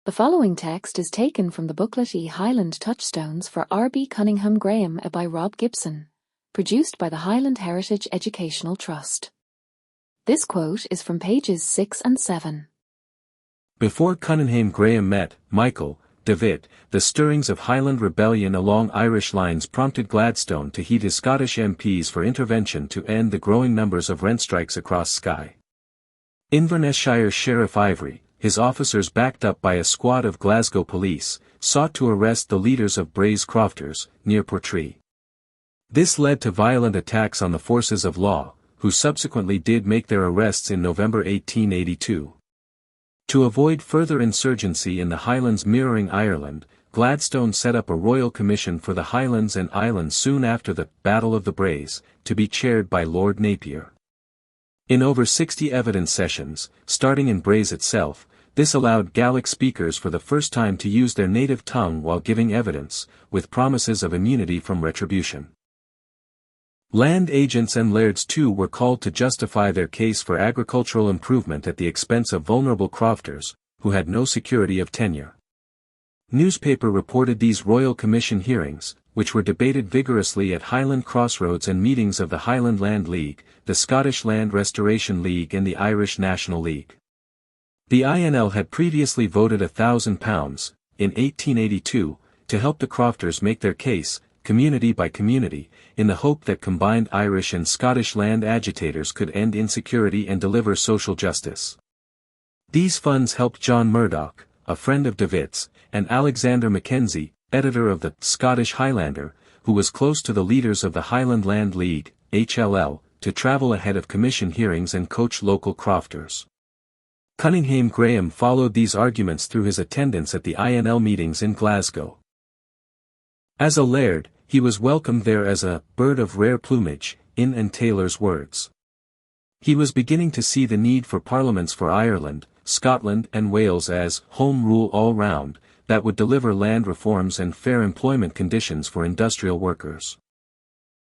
The following text is taken from the booklet Highland Touchstones for R B Cunninghame Graham by Rob Gibson, produced by the Highland Heritage Educational Trust. This quote is from pages 6 and 7. Before Cunninghame Graham met Michael, David, the stirrings of Highland rebellion along Irish lines prompted Gladstone to heed his Scottish MPs for intervention to end the growing numbers of rent strikes across Skye. Inverness-shire Sheriff Ivory, his officers backed up by a squad of Glasgow police, sought to arrest the leaders of Bray Crofters, near Portree. This led to violent attacks on the forces of law, who subsequently did make their arrests in November 1882. To avoid further insurgency in the Highlands mirroring Ireland, Gladstone set up a royal commission for the Highlands and Islands soon after the Battle of the Braes, to be chaired by Lord Napier. In over 60 evidence sessions, starting in Braes itself, this allowed Gaelic speakers for the first time to use their native tongue while giving evidence, with promises of immunity from retribution. Land agents and lairds too were called to justify their case for agricultural improvement at the expense of vulnerable crofters, who had no security of tenure. Newspaper reported these Royal Commission hearings, which were debated vigorously at Highland Crossroads and meetings of the Highland Land League, the Scottish Land Restoration League and the Irish National League. The INL had previously voted £1,000, in 1882, to help the crofters make their case, community by community, in the hope that combined Irish and Scottish land agitators could end insecurity and deliver social justice. These funds helped John Murdoch, a friend of David's, and Alexander Mackenzie, editor of the Scottish Highlander, who was close to the leaders of the Highland Land League, HLL, to travel ahead of commission hearings and coach local crofters. Cunninghame Graham followed these arguments through his attendance at the INL meetings in Glasgow. As a laird, he was welcomed there as a bird of rare plumage, in and Taylor's words. He was beginning to see the need for parliaments for Ireland, Scotland and Wales as home rule all round, that would deliver land reforms and fair employment conditions for industrial workers.